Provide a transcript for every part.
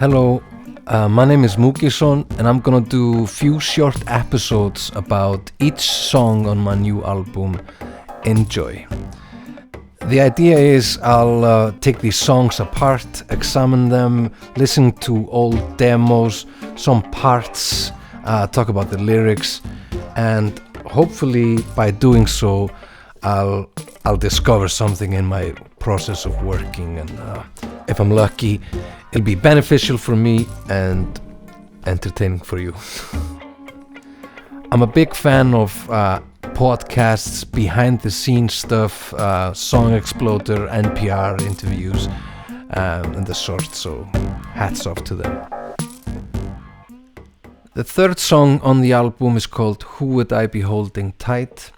Hello, my name is Mugison and I'm gonna do few short episodes about each song on my new album. Enjoy. The idea is I'll take these songs apart, examine them, listen to old demos, some parts, talk about the lyrics, and hopefully by doing so I'll discover something in my process of working, and if I'm lucky it'll be beneficial for me and entertaining for you. I'm a big fan of podcasts, behind the scenes stuff, Song Exploder, NPR interviews, and the sort, so hats off to them. The third song on the album is called Who Would I Be Holding Tight?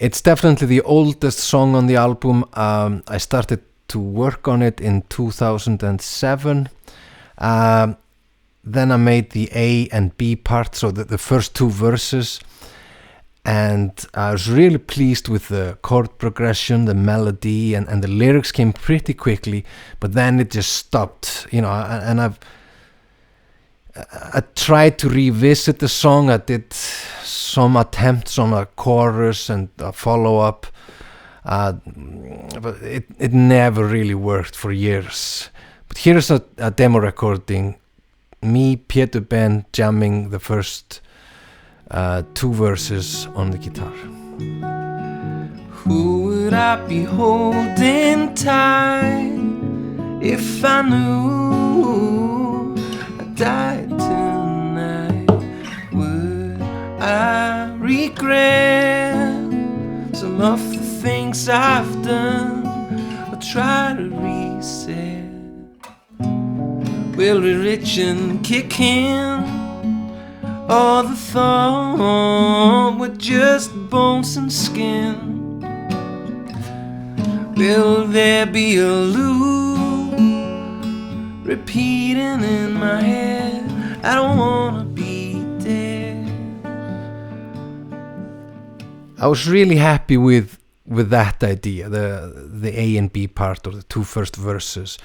It's definitely the oldest song on the album. I started to work on it in 2007. Then I made the A and B part, so the first two verses. And I was really pleased with the chord progression, the melody, and the lyrics came pretty quickly, but then it just stopped, and I tried to revisit the song. I did some attempts on a chorus and a follow-up, but it never really worked for years. But here's a demo recording, me, Pétursson, jamming the first two verses on the guitar. Who would I be holding tight if I knew I died tonight? Would I regret some of the things I've done, or try to reset? Will religion kick in, or the thought we're just bones and skin? Will there be a loop repeating in my head? I don't wanna be dead. I was really happy with that idea, the A and B part, or the two first verses.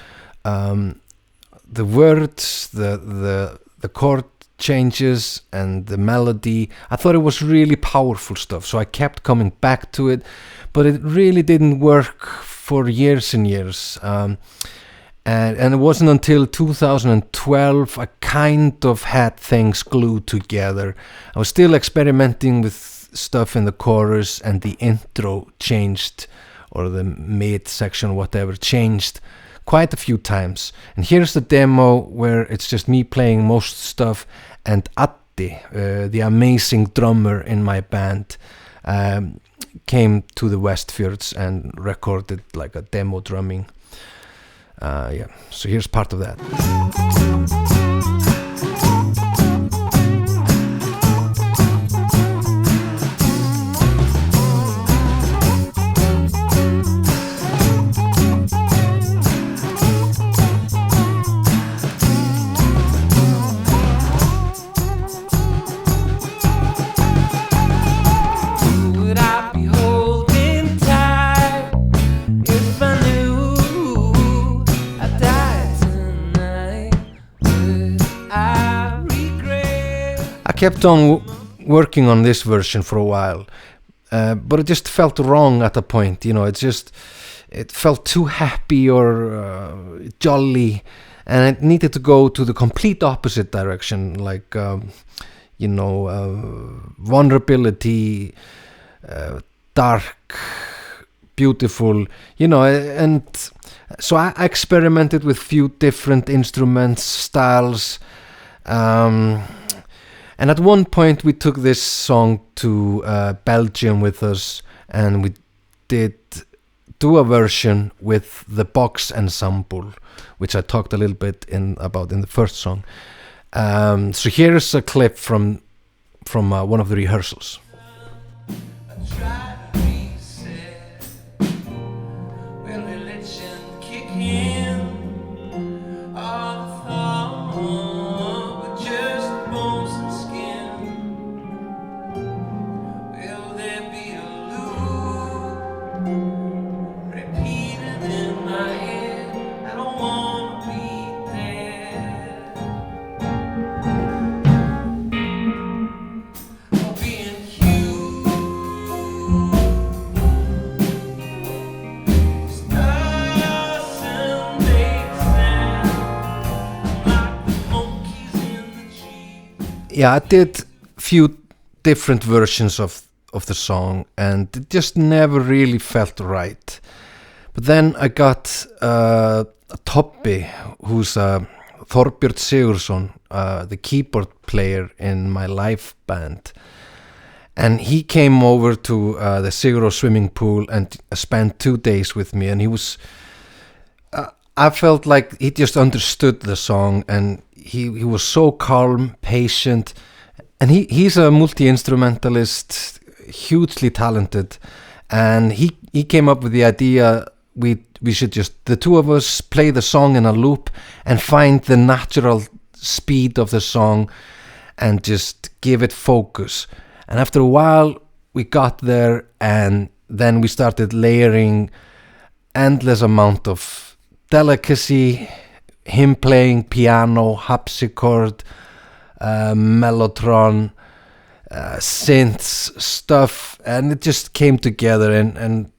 The words, the chord changes and the melody, I thought it was really powerful stuff, so I kept coming back to it, but it really didn't work for years and years, and it wasn't until 2012 I kind of had things glued together. I was still experimenting with stuff in the chorus, and the intro changed, or the mid section, whatever, changed quite a few times. And here's the demo where it's just me playing most stuff, and Addi, the amazing drummer in my band, came to the Westfjords and recorded like a demo drumming. So here's part of that. I kept on working on this version for a while, but it just felt wrong at a point. It felt too happy or jolly, and it needed to go to the complete opposite direction, like vulnerability, dark, beautiful, and so I experimented with few different instruments, styles, and at one point we took this song to Belgium with us, and we did do a version with the box ensemble, which I talked a little bit about in the first song. So here's a clip from one of the rehearsals. Repeating in my head, I don't wanna be there. Yeah, I did few different versions of the song, and it just never really felt right. But then I got a Tobbi, who's Þórbjörn Sigurðsson, the keyboard player in my live band. And he came over to the Sigurðsson swimming pool and spent 2 days with me. And he was, I felt like he just understood the song, and he was so calm, patient. And he's a multi-instrumentalist, hugely talented. And he came up with the idea we should just, the two of us, play the song in a loop and find the natural speed of the song and just give it focus. And after a while, we got there, and then we started layering endless amount of delicacy, him playing piano, harpsichord, Mellotron, synths, stuff, and it just came together, and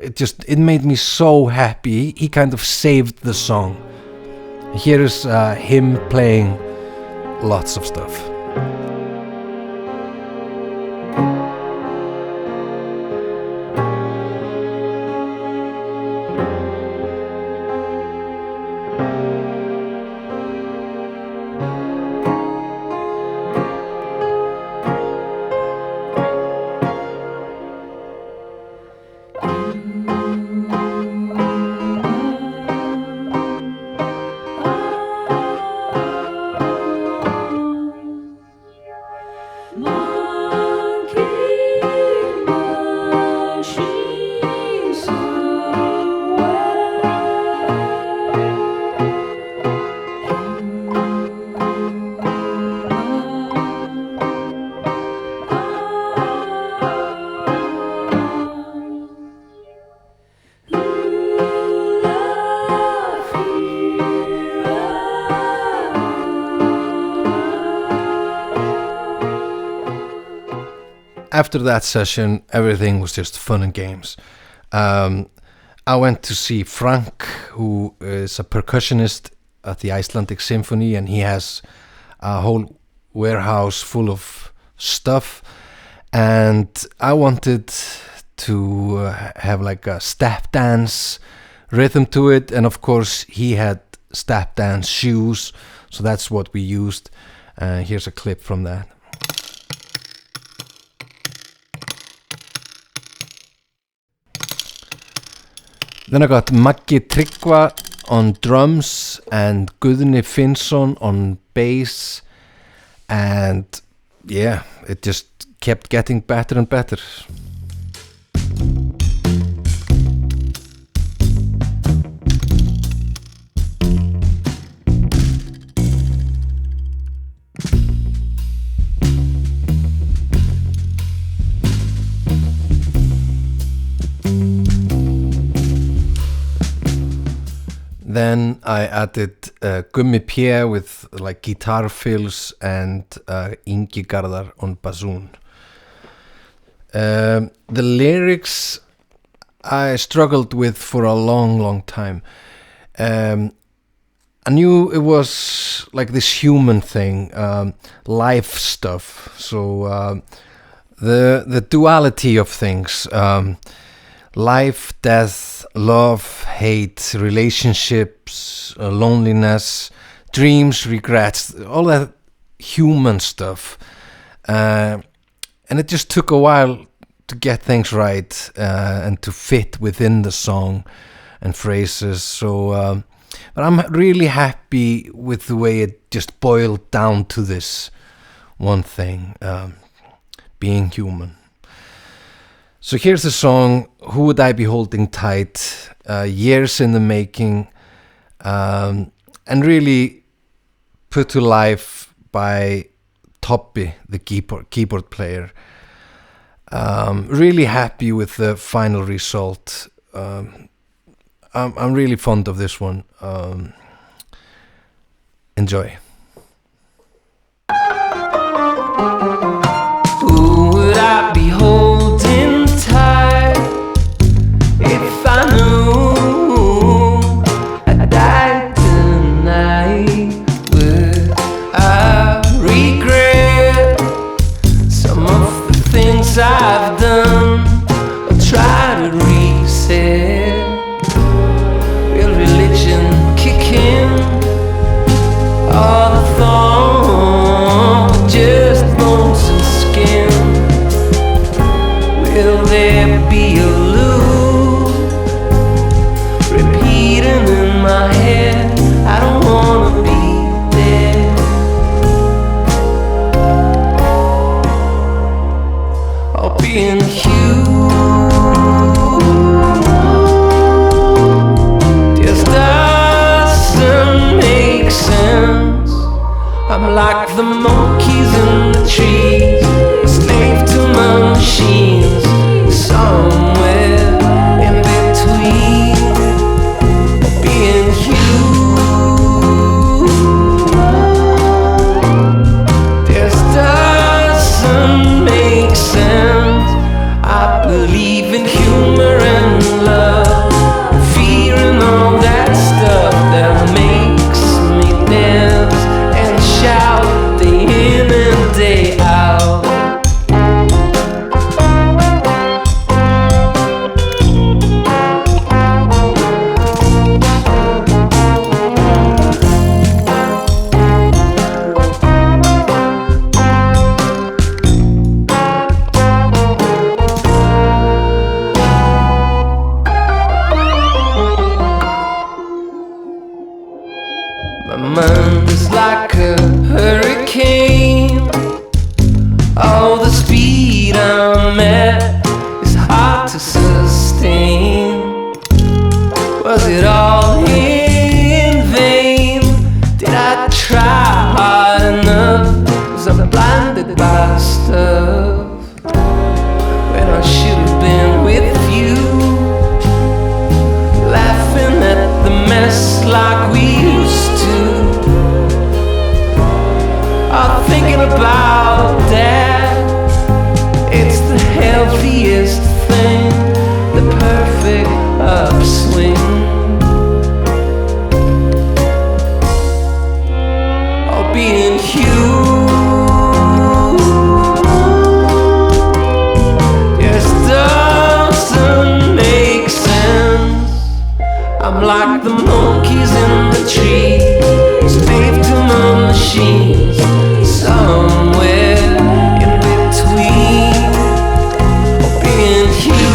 it made me so happy. He kind of saved the song. Here is him playing lots of stuff. After that session, everything was just fun and games. I went to see Frank, who is a percussionist at the Icelandic Symphony, and he has a whole warehouse full of stuff. And I wanted to have like a step dance rhythm to it, and of course he had step dance shoes, so that's what we used. Here's a clip from that. Then I got Maggi Tryggva on drums and Guðni Finnsson on bass, and yeah, it just kept getting better and better. Then I added Guðni P with like guitar fills and Ingi Garðar on bassoon. The lyrics I struggled with for a long time. I knew it was like this human thing, life stuff. So the duality of things, life, death, love, hate, relationships, loneliness, dreams, regrets, all that human stuff. And it just took a while to get things right and to fit within the song and phrases. So, but I'm really happy with the way it just boiled down to this one thing, being human. So here's the song, Who Would I Be Holding Tight, years in the making, and really put to life by Tobbi, the keyboard player. Really happy with the final result. I'm really fond of this one. Enjoy. Who would I be holding tight if I knew I died tonight? Would I regret I've done or tried to reset? Will religion kick in? All the thought just bones and skin? Will there be a loop repeating in my head? I don't wanna be there. I'll be in you. Just doesn't make sense. I'm like the monkeys in the trees, a slave to my machines, somewhere in between. Being you, this doesn't make sense. I believe in humor and love, fear and all that stuff that makes me dance and shout day in and day out. My mind is like a hurricane. All the speed I'm at is hard to sustain. Was it all in vain? Did I try hard enough? Was I blinded by stuff when I should have been with you, laughing at the mess like we used to? I'm thinking about that. It's the healthiest thing, the perfect upswing. I'll be in you. This doesn't make sense. I'm like the monkeys in the tree, slave to my machines, somewhere in between. Being you,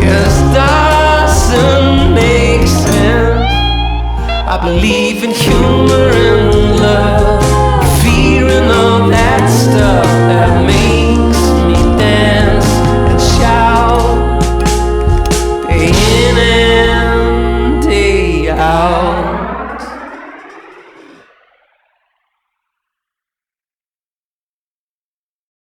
this doesn't make sense. I believe in humor and love,